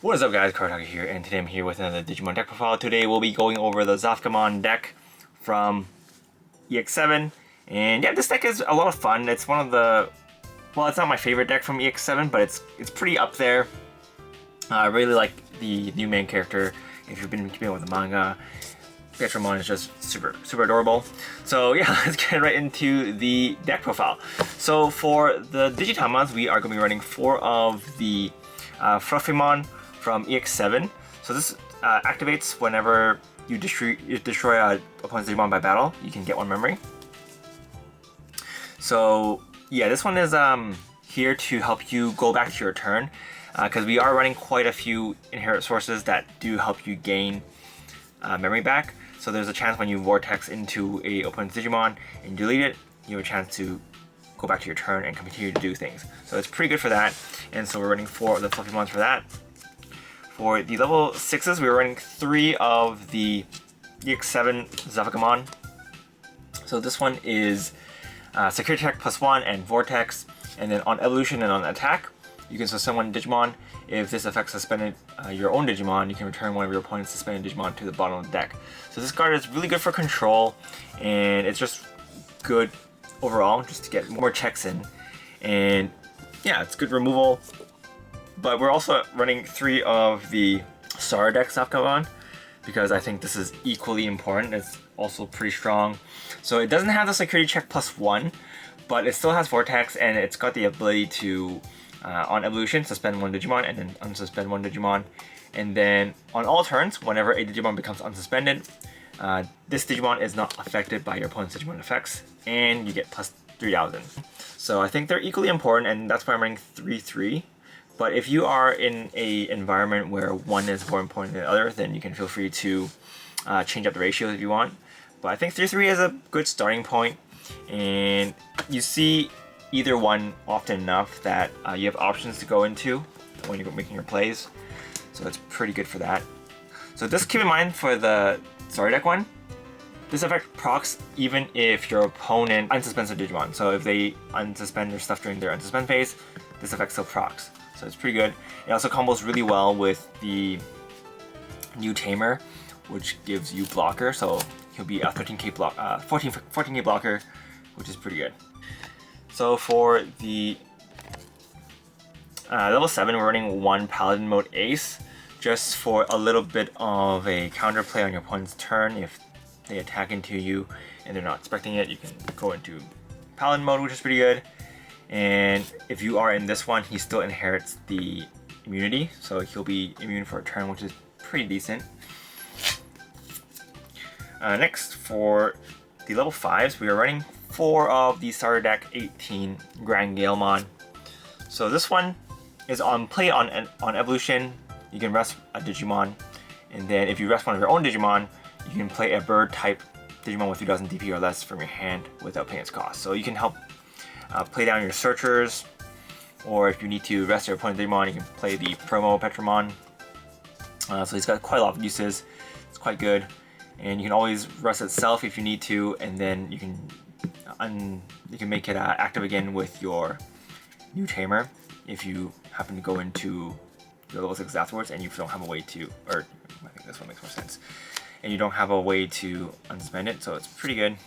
What is up guys, Kartaka here, and today I'm here with another Digimon deck profile. Today we'll be going over the Zephagamon deck from EX-07. And yeah, this deck is a lot of fun. It's one of the, well, it's not my favorite deck from EX-07, but it's pretty up there. I really like the new main character. If you've been keeping up with the manga, Digimon is just super adorable. So yeah, let's get right into the deck profile. So for the Digitamas, we are going to be running 4 of the Zephagamon from EX-07. So this activates whenever you destroy a opponent's Digimon by battle. You can get 1 memory. So yeah, this one is here to help you go back to your turn, because we are running quite a few inherit sources that do help you gain memory back. So there's a chance when you vortex into a opponent's Digimon and delete it, you have a chance to go back to your turn and continue to do things. So it's pretty good for that. And so we're running 4 of the Zephagamons for that. For the level 6s, we're running 3 of the EX-07 Zephagamon. So this one is Security Check +1 and Vortex. And then on Evolution and on Attack, you can suspend 1 Digimon. If this effect suspended your own Digimon, you can return 1 of your opponent's suspended Digimon to the bottom of the deck. So this card is really good for control, and it's just good overall, just to get more checks in. And yeah, it's good removal. But we're also running 3 of the Star deck Zephagamon, because I think this is equally important. It's also pretty strong. So it doesn't have the Security Check +1, but it still has Vortex, and it's got the ability to, on Evolution, suspend 1 Digimon and then unsuspend 1 Digimon. And then on all turns, whenever a Digimon becomes unsuspended, this Digimon is not affected by your opponent's Digimon effects, and you get +3000. So I think they're equally important, and that's why I'm running 3-3. But if you are in a environment where one is more important than the other, then you can feel free to change up the ratios if you want. But I think 3-3 is a good starting point, and you see either one often enough that you have options to go into when you're making your plays. So it's pretty good for that. So just keep in mind for the Star deck one, this effect procs even if your opponent unsuspends a Digimon. So if they unsuspend their stuff during their unsuspend phase, this effect still procs. So it's pretty good. It also combos really well with the new Tamer, which gives you blocker. So he'll be a 13k block, 14k blocker, which is pretty good. So for the level 7, we're running 1 Paladin mode Ace, just for a little bit of a counterplay on your opponent's turn. If they attack into you and they're not expecting it, you can go into Paladin mode, which is pretty good. And if you are in this one, he still inherits the immunity, so he'll be immune for a turn, which is pretty decent. Next, for the level 5s, we are running 4 of the Starter Deck 18 Digimon. So this one is on play on Evolution. You can rest a Digimon, and then if you rest one of your own Digimon, you can play a bird type Digimon with 3000 DP or less from your hand without paying its cost. So you can help play down your searchers, or if you need to rest your opponent's Digimon, you can play the promo Petramon. So he's got quite a lot of uses. It's quite good, and you can always rest itself if you need to, and then you can make it active again with your new Tamer if you happen to go into your level 6 afterwards and you don't have a way to, or I think this one makes more sense, and you don't have a way to unsuspend it, so it's pretty good.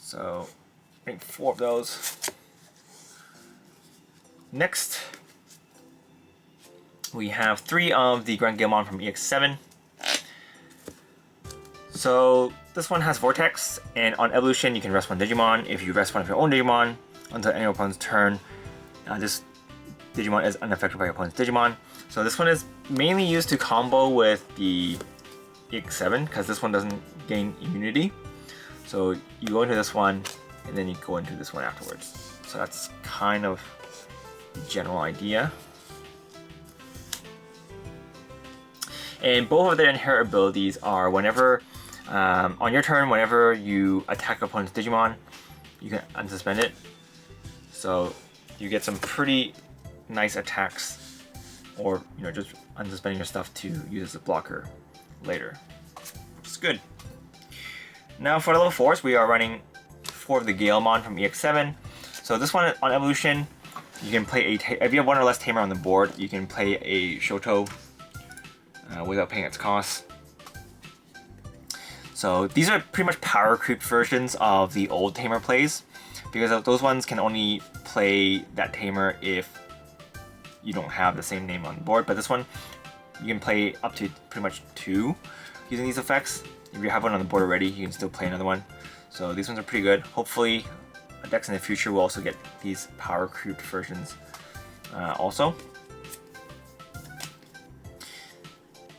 So I think 4 of those. Next, we have 3 of the Digimon from EX-07. So this one has Vortex, and on Evolution you can rest 1 Digimon. If you rest one of your own Digimon until any opponent's turn, this Digimon is unaffected by your opponent's Digimon. So this one is mainly used to combo with the EX-07, because this one doesn't gain immunity. So you go into this one, and then you go into this one afterwards. So that's kind of the general idea. And both of their inherent abilities are whenever, on your turn, whenever you attack opponent's Digimon, you can unsuspend it. So you get some pretty nice attacks, or just unsuspending your stuff to use as a blocker later, which is good. Now for level 4s, we are running 4 of the Digimon from EX-07. So this one on Evolution, You can play if you have one or less Tamer on the board, you can play a Shoto without paying its cost. So these are pretty much power creep versions of the old Tamer plays, because those ones can only play that Tamer if you don't have the same name on the board. But this one, you can play up to pretty much 2 using these effects. If you have one on the board already, you can still play another one. So these ones are pretty good. Hopefully, decks in the future will also get these power creep versions also.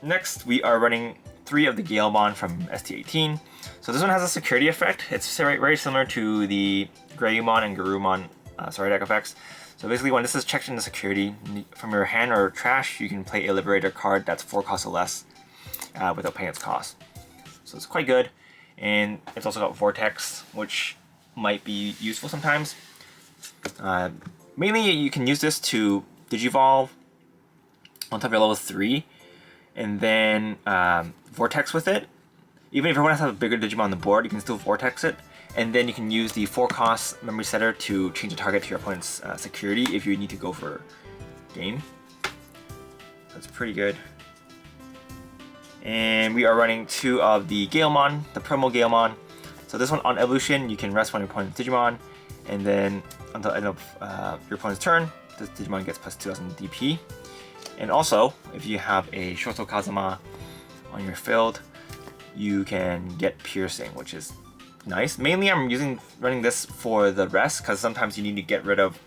Next, we are running 3 of the Galemon from ST18. So this one has a security effect. It's very similar to the Greymon and Garurumon Starter deck effects. So basically, when this is checked into security from your hand or trash, you can play a Liberator card that's 4 costs or less without paying its cost. So it's quite good, and it's also got Vortex, which might be useful sometimes. Mainly, you can use this to Digivolve on top of your level 3, and then Vortex with it. Even if everyone has a bigger Digimon on the board, you can still Vortex it, and then you can use the 4-cost memory setter to change the target to your opponent's security if you need to go for game. That's pretty good. And we are running 2 of the Galemon, the promo Galemon. So this one, on evolution, you can rest one of your opponent's Digimon, and then until the end of your opponent's turn, this Digimon gets plus 2000 DP. And also, if you have a Shoto Kazama on your field, you can get Piercing, which is nice. Mainly, I'm running this for the rest, because sometimes you need to get rid of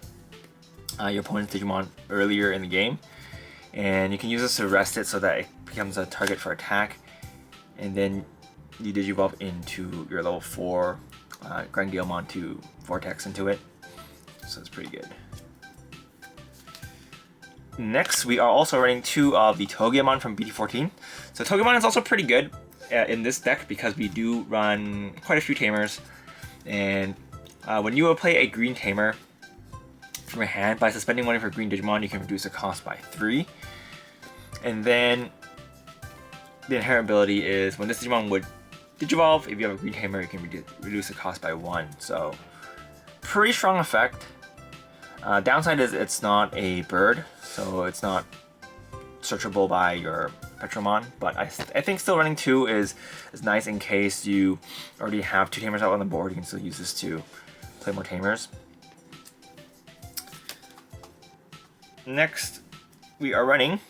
your opponent's Digimon earlier in the game. And you can use this to rest it so that it becomes a target for attack. And then you Digivolve into your level 4 Grand Galemon to Vortex into it. So it's pretty good. Next, we are also running 2 of the Togemon from BT14. So Togemon is also pretty good in this deck because we do run quite a few Tamers. And when you will play a green Tamer from your hand, by suspending one of your green Digimon, you can reduce the cost by 3. And then the inherent ability is when this Digimon would Digivolve, if you have a green Tamer, you can reduce the cost by 1. So pretty strong effect. Downside is it's not a bird, so it's not searchable by your Petromon, but I think still running 2 is nice in case you already have 2 Tamers out on the board. You can still use this to play more Tamers. Next, we are running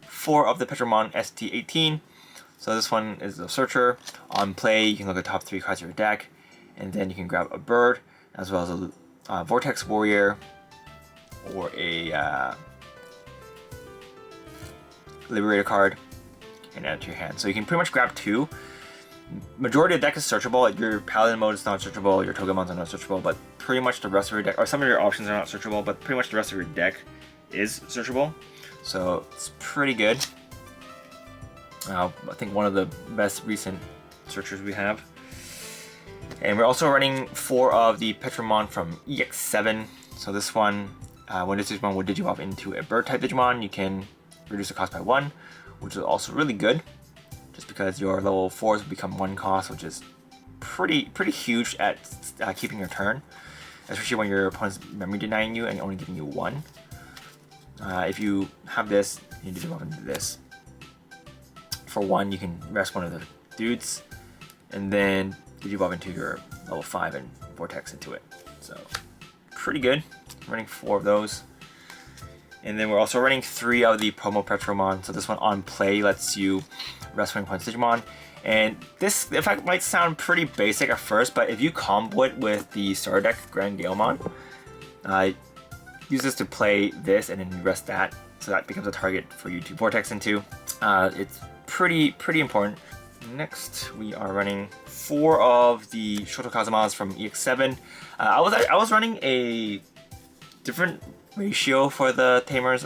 4 of the Petromon ST18. So this one is a Searcher. On play, you can look at the top 3 cards of your deck, and then you can grab a bird, as well as a Vortex Warrior, or a Liberator card, and add it to your hand. So you can pretty much grab 2. Majority of the deck is searchable. Your Paladin mode is not searchable, your Togemons are not searchable, but pretty much the rest of your deck, or some of your options are not searchable, but pretty much the rest of your deck is searchable. So it's pretty good. I think one of the best recent searchers we have. And we're also running 4 of the Petromon from EX-07. So this one, when this Digimon would Digivolve into a bird type Digimon, you can reduce the cost by 1, which is also really good, just because your level 4s will become 1 cost, which is pretty huge at keeping your turn, especially when your opponent's memory denying you and only giving you 1. If you have this, you Digivolve into this. For 1, you can rest one of the dudes, and then Digivolve into your level 5 and Vortex into it. So pretty good. Running 4 of those. And then we're also running 3 of the promo Petromon. So this one on play lets you rest 1 points Digimon. And this effect might sound pretty basic at first, but if you combo it with the Starter deck Grand Galemon, use this to play this and then rest that, so that becomes a target for you to Vortex into. It's pretty important. Next, we are running 4 of the Shoto Kazamas from EX-07. I was running a different ratio for the Tamers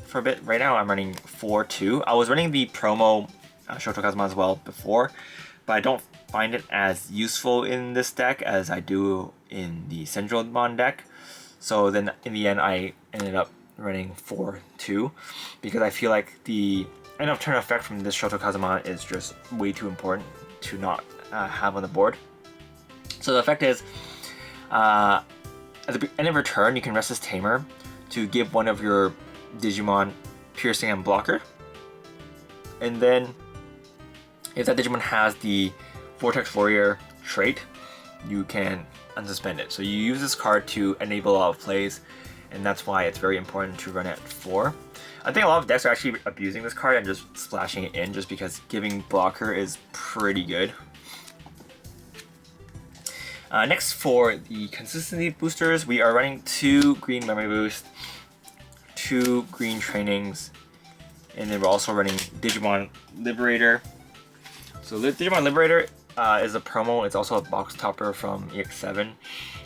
for a bit. Right now, I'm running 4-2. I was running the promo Shoto Kazama as well before, but I don't find it as useful in this deck as I do in the Senjomon deck. So then, in the end, I ended up running 4-2 because I feel like the end of turn effect from this Shoto Kazama is just way too important to not have on the board. So the effect is, at the end of your turn, you can rest this Tamer to give one of your Digimon piercing and blocker. And then if that Digimon has the Vortex Warrior trait, you can unsuspend it. So you use this card to enable a lot of plays, and that's why it's very important to run it at 4. I think a lot of decks are actually abusing this card and just splashing it in just because giving blocker is pretty good. Next, for the consistency boosters, we are running 2 green memory boost, 2 green trainings, and then we're also running Digimon Liberator. So Digimon Liberator is a promo. It's also a box topper from EX-07.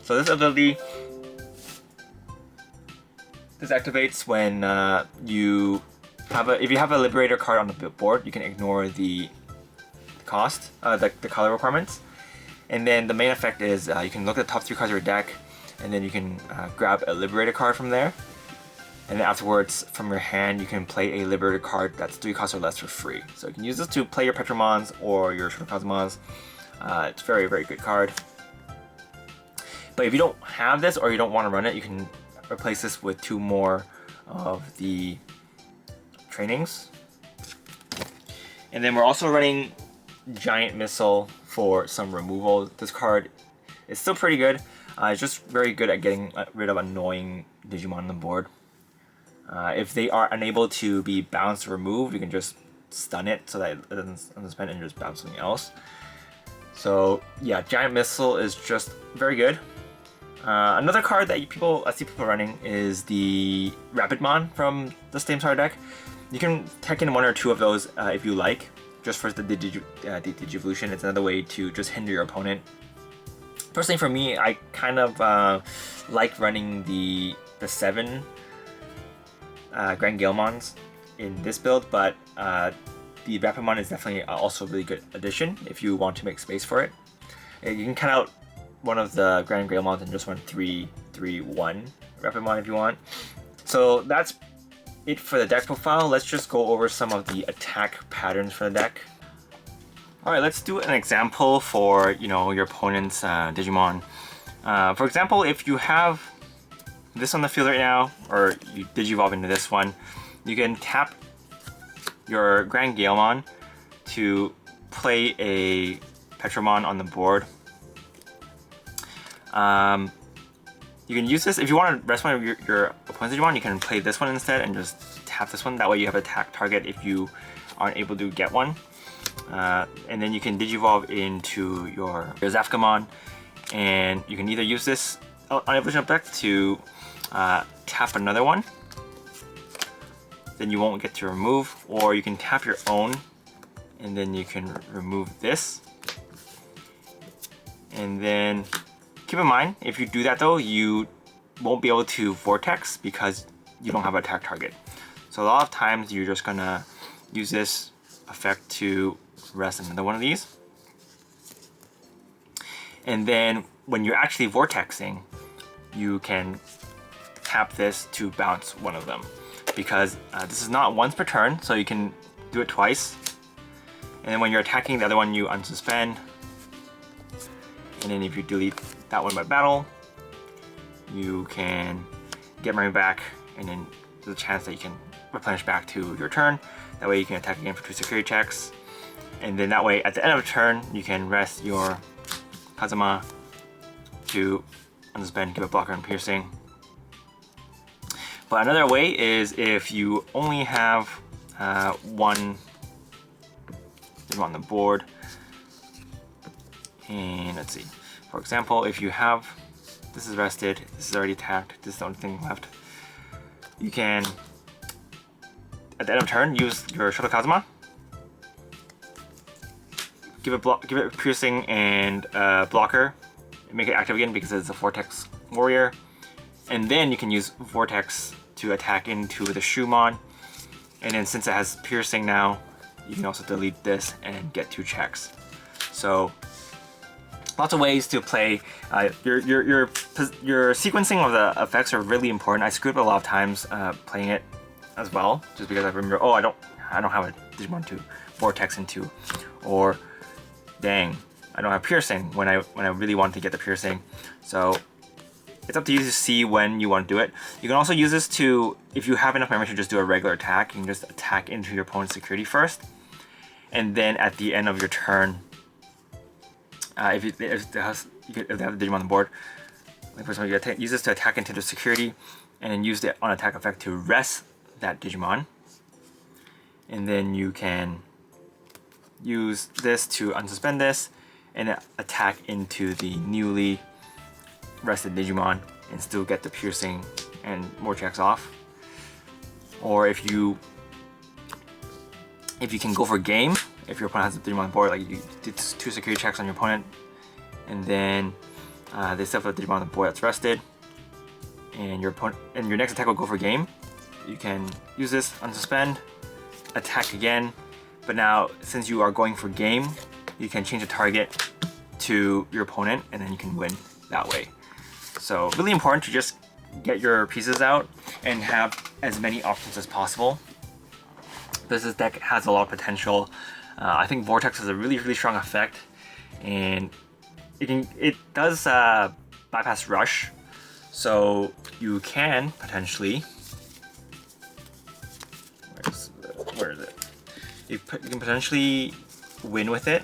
So this ability, this activates when if you have a Liberator card on the board, you can ignore the cost, the color requirements. And then the main effect is you can look at the top 3 cards of your deck, and then you can grab a Liberator card from there. And then afterwards, from your hand, you can play a Liberator card that's 3 costs or less for free. So you can use this to play your Petromons or your Shurikazumons. It's a very, very good card. But if you don't have this or you don't want to run it, you can replace this with 2 more of the trainings. And then we're also running Giant Missile for some removal. This card is still pretty good. It's just very good at getting rid of annoying Digimon on the board. If they are unable to be bounced or removed, you can just stun it so that it doesn't unsuspend and just bounce something else. So yeah, Giant Missile is just very good. Another card that I see people running is the Rapidmon from the same starter deck. You can tech in 1 or 2 of those if you like, just for the Digivolution. It's another way to just hinder your opponent. Personally, for me, I kind of like running the 7 Grand Galemons in this build, but the Rapidmon is definitely also a really good addition if you want to make space for it. You can cut out one of the Grand Galemons and just run 3-3-1 Rapidmon if you want. So that's it for the deck profile. Let's just go over some of the attack patterns for the deck. Alright, let's do an example for your opponent's Digimon. For example, if you have this on the field right now, or you Digivolve into this one, you can tap your Grand Galemon to play a Petromon on the board. You can use this if you want to rest one of your opponent's Digimon. You can play this one instead and just tap this one. That way you have an attack target if you aren't able to get one. And then you can Digivolve into your Zephagamon, and you can either use this on evolution of deck to tap another one, then you won't get to remove, or you can tap your own and then you can remove this. And then keep in mind, if you do that though, you won't be able to Vortex because you don't have an attack target. So a lot of times you're just gonna use this effect to rest another one of these. And then when you're actually Vortexing, you can tap this to bounce one of them, because this is not once per turn, so you can do it twice. And then when you're attacking the other one, you unsuspend. And then if you delete that one by battle, you can get money back, and then there's a chance that you can replenish back to your turn. That way you can attack again for 2 security checks. And then that way, at the end of a turn, you can rest your Kazuma to unsuspend, give a blocker and piercing. But another way is if you only have one on the board. And let's see. For example, if you have, this is rested, this is already attacked, this is the only thing left. You can, at the end of turn, use your Shuttle Kazuma. Give it piercing and blocker. Make it active again because it's a Vortex Warrior. And then you can use Vortex to attack into the Shumon. And then since it has piercing now, you can also delete this and get 2 checks. So lots of ways to play. Your sequencing of the effects are really important. I screwed up a lot of times playing it as well, just because I remember, oh, I don't have a Digimon to Vortex into, or dang, I don't have piercing when I really wanted to get the piercing. So it's up to you to see when you want to do it. You can also use this to, if you have enough memory to just do a regular attack, you can just attack into your opponent's security first. And then at the end of your turn, if they have the Digimon on the board, like for example, you use this to attack into the security, and then use the on attack effect to rest that Digimon. And then you can use this to unsuspend this, and attack into the newly rested Digimon and still get the piercing and more checks off. Or if you can go for game, if your opponent has a Digimon on the board, like you did 2 security checks on your opponent, and then they still have a Digimon on the board that's rested, and your next attack will go for game. You can use this, unsuspend, attack again, but now since you are going for game, you can change the target to your opponent, and then you can win that way. So really important to just get your pieces out and have as many options as possible. This deck has a lot of potential. I think Vortex has a really strong effect, and it does bypass Rush, so you can potentially, where is it? You can potentially win with it.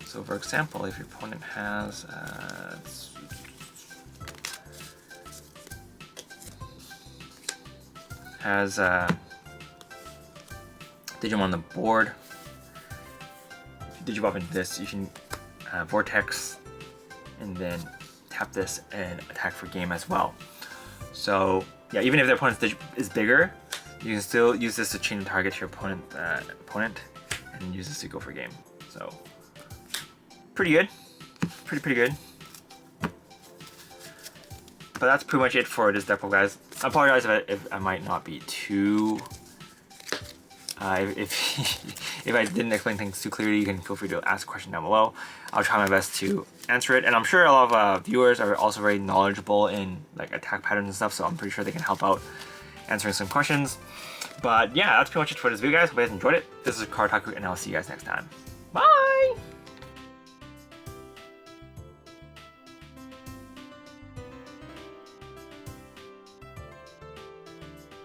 So for example, if your opponent has Digimon on the board, Digibop into this, you can Vortex and then tap this and attack for game as well. So yeah, even if the opponent is bigger, you can still use this to change the target to your opponent, and use this to go for game. So pretty good, pretty good. But that's pretty much it for this deck, guys. I apologize if I might not be too. If I didn't explain things too clearly, you can feel free to ask a question down below. I'll try my best to answer it, and I'm sure a lot of viewers are also very knowledgeable in like attack patterns and stuff, so I'm pretty sure they can help out answering some questions. But yeah, that's pretty much it for this video, guys. Hope you guys enjoyed it. This is Kartaku, and I'll see you guys next time. Bye!